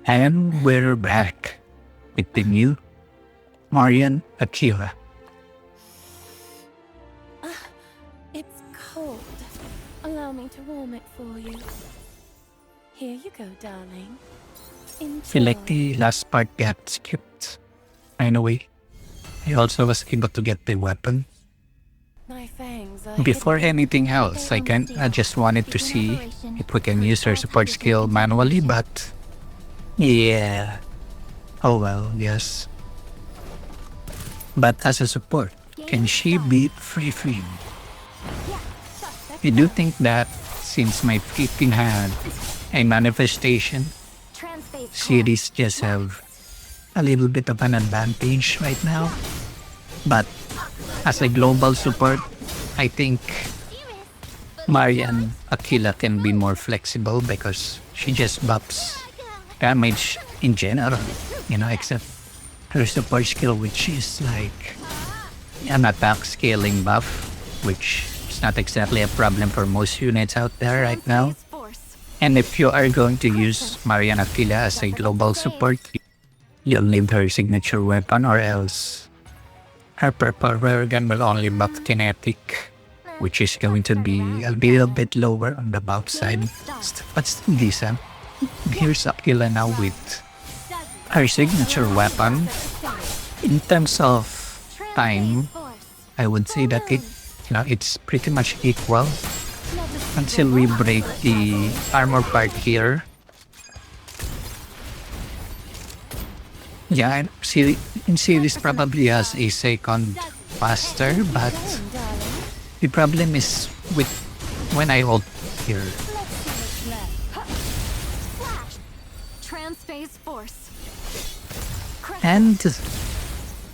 And we're back with the new Marian Aquila. It's cold. Allow me to warm it for you. Here you go, darling. Enjoy. Feel like the last part got skipped. Anyway, I also was able to get the weapon. My fangs are Before hidden. anything else, I just wanted to see if we can use her support skill manually, but yeah. Oh well, yes. But as a support, can she beat Freefin? I do think that since my Freefin had a manifestation, Siris just have a little bit of an advantage right now. But as a global support, I think Marian Aquila can be more flexible because she just buffs damage in general, except her support skill, which is like an attack scaling buff, which is not exactly a problem for most units out there right now. And if you are going to use Marian Aquila as a global support, you'll need her signature weapon, or else her purple rare gun will only buff kinetic, which is going to be a little bit lower on the buff side, but still decent. Here's Aquila now with her signature weapon. In terms of time, I would say that it's pretty much equal until we break the armor part here. Yeah, in Siris probably has a second faster, but the problem is with when I hold here. And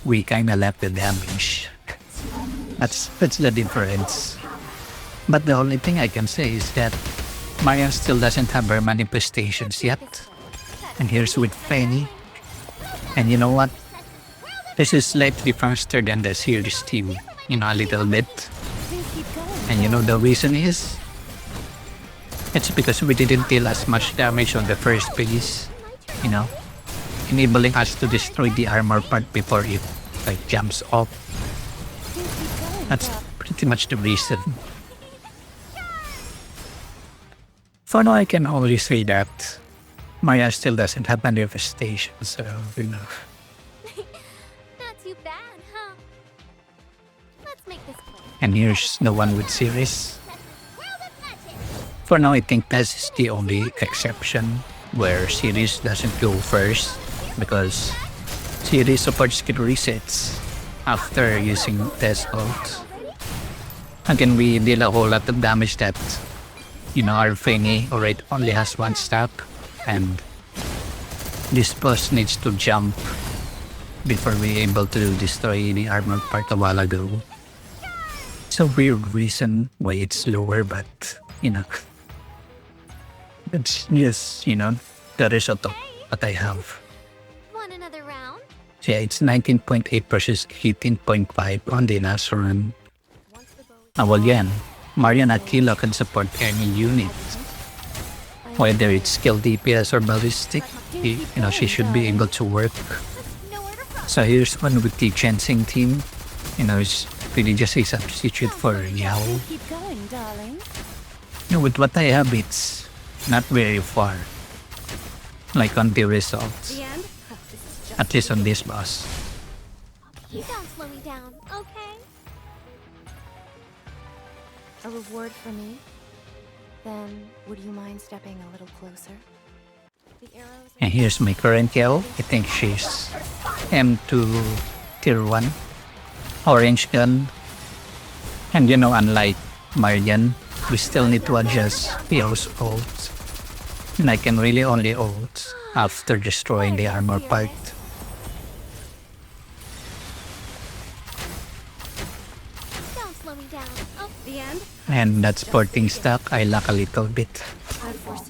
we kinda left the damage. That's the difference. But the only thing I can say is that Maya still doesn't have her manifestations yet. And here's with Fenny. And you know what? This is slightly faster than the Siris team, a little bit. And the reason is? It's because we didn't deal as much damage on the first phase, enabling us to destroy the armor part before it jumps off. That's pretty much the reason. For now, I can only say that Maya still doesn't have manifestation, so Not too bad, huh? Let's make this quick. And here's the one with Siris. For now, I think this is the only exception where Siris doesn't go first, because Siris support skill resets after using test ult. Again, we deal a whole lot of damage that our Fenny already only has one stack, and this boss needs to jump before we're able to destroy the armor part a while ago. It's a weird reason why it's lower, but it's just the result of what I have. Want another round? So yeah, it's 19.8 versus 18.5 on the last run. Well, yan, Marian Aquila can support any unit. Whether it's skill DPS or ballistic, she should be able to work. So here's one with the Chenxing team. It's really just a substitute for Yao. Keep going, darling. With what I have, it's not very far. Like on the results. The end? At least on this boss. You don't slow me down, okay? A reward for me? Then, would you mind stepping a little closer? The arrows. And here's my current Yao. I think she's M2 tier 1. Orange gun. And unlike Marian, we still need to adjust Yao's ult. And I can really only ult after destroying the armor part. Don't slow me down. Oh, The end? And that sporting stock, I lack a little bit.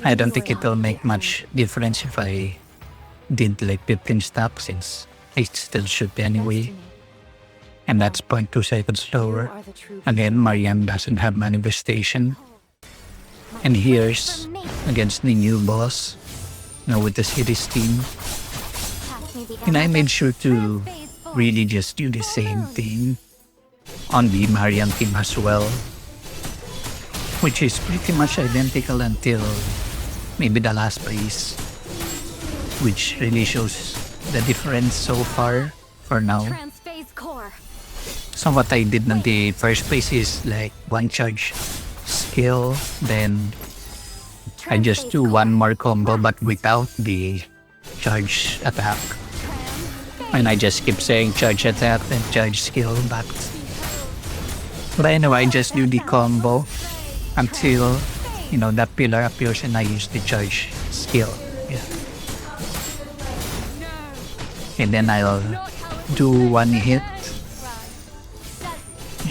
I don't think it'll make much difference if I did 15 stock, since I still should be anyway. And that's 0.2 seconds lower. Again, Marian doesn't have manifestation. And here's against the new boss. with the Siris team. Pass me the And I ammo. made sure to Phase force. really just do the same thing on the Marian team as well, which is pretty much identical until maybe the last phase, which really shows the difference so far for now. Transphase core. So what I did on the first phase is like one charge skill, then I just do one more combo but without the charge attack. And I just keep saying charge attack and charge skill, but anyway, I just do the combo until, that pillar appears and I use the charge skill. Yeah. And then I'll do one hit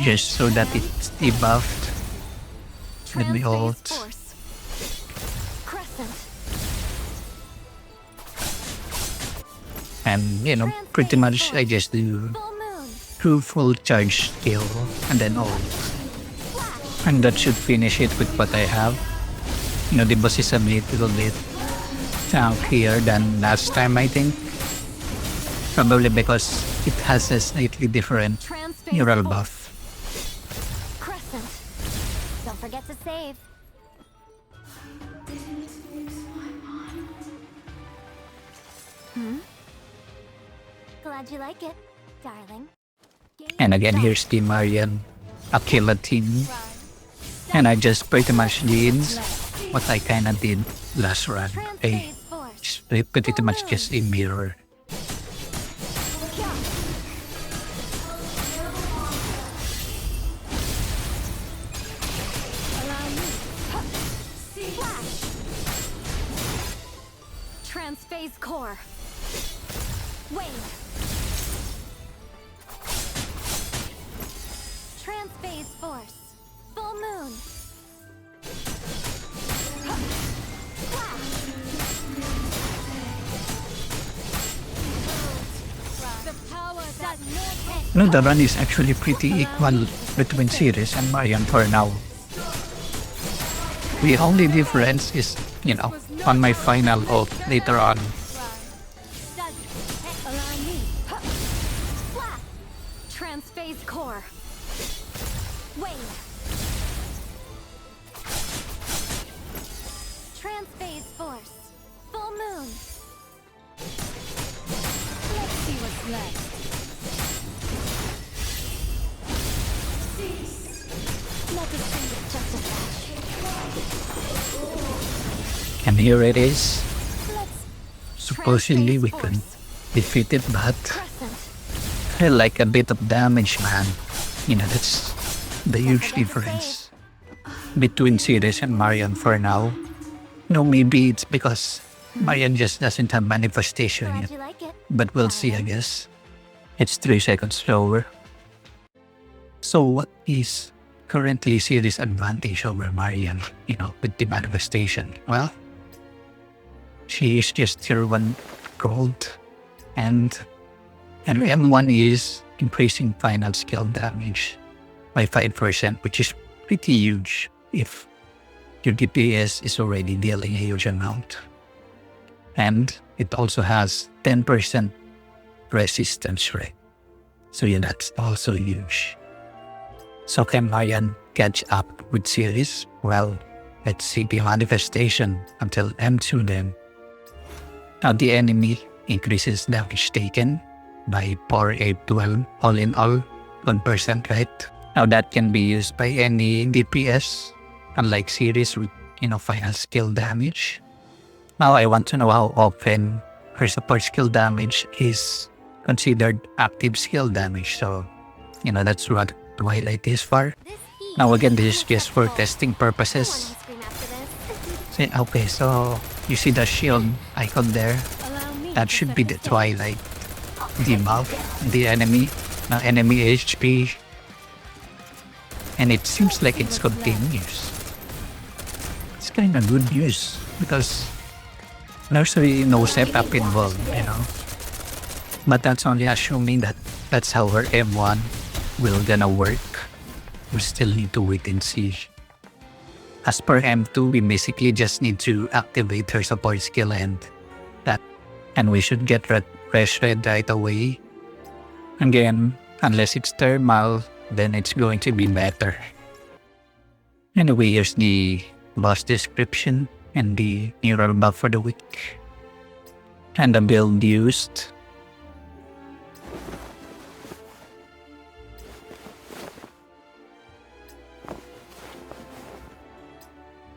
just so that it's debuffed. Let me ult. Force. Crescent. And, pretty much I just do Full moon. two full charge skill and then ult. And that should finish it with what I have. The boss is a little bit tankier than last time, I think. Probably because it has a slightly different Transphase neural force. buff. Crescent. Don't forget to save. Glad you like it, darling. And again, here's the Marian Aquila team. And I just pretty much did what I kinda did last run. Transphase force. Pretty much just a mirror. Allow me. Flash. Transphase core. Wave. Transphase force. Full moon. Flash. The power that The run is actually pretty equal between Siris and Marian for now. The only difference is, on my final ult later on. Allow me. Flash. Transphase core. Wave. Transphase force. Full moon. Let's see what's left. Let us see with just a flash. And here it is. Let's Supposedly we Transphase can force. defeat it, but Crescent. I like a bit of damage, man. That's the huge difference between Siris and Marian for now. Maybe it's because Marian just doesn't have manifestation Glad yet. you like it. But we'll see, I guess. It's 3 seconds slower. So what is currently Siris' advantage over Marian, with the manifestation? Well, she is just tier 1 gold. And M1 is increasing final skill damage by 5%, which is pretty huge if your DPS is already dealing a huge amount. And it also has 10% resistance rate. So that's also huge. So can Marian catch up with Siris? Well, let's see the manifestation until M2 then. Now the enemy increases damage taken by 4, 8, 12, all in all, 1%, right? Now that can be used by any DPS, unlike Siris with, final skill damage. Now I want to know how often her support skill damage is considered active skill damage. So, that's what Twilight is for. This heat Now again, this is is just for wonderful. testing No one purposes. will scream after this. Okay, so you see the shield icon there? Allow me That to should set be the the stage. Twilight debuff, the enemy, enemy HP. And it seems like it's continuous. It's kind of good news because there's really no setup involved, But that's only assuming that that's how her M1 will gonna work. We still need to wait and see. As per M2, we basically just need to activate her support skill and And we should get fresh red right away. Again, unless it's thermal, then it's going to be better. Anyway, here's the boss description and the neural buff for the week. And the build used.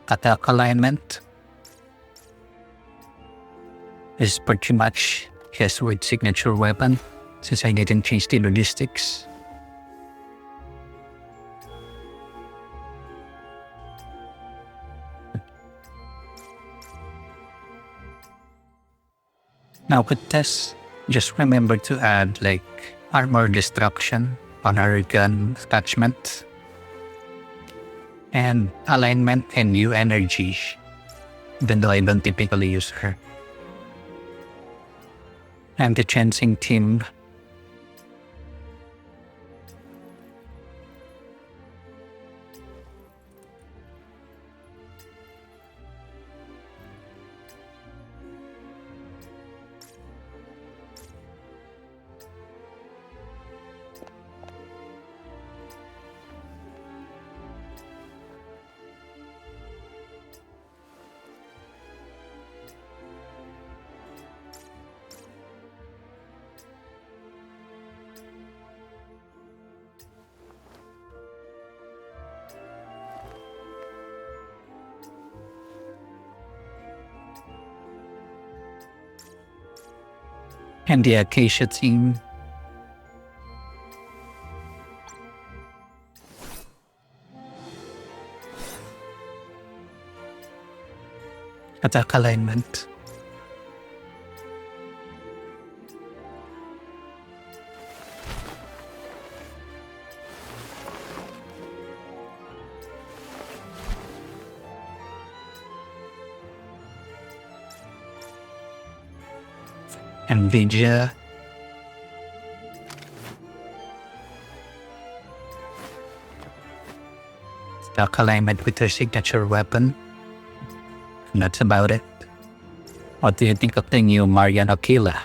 Attack alignment is pretty much his with signature weapon, since I didn't change the logistics. Now with this, just remember to add like armor destruction on her gun attachment, and alignment and new energy, even though I don't typically use her. And the Chenxing team. And the Acacia team. Attack alignment. NVIDIA. Attack alignment with her signature weapon. And that's about it. What do you think of the new Marian Aquila?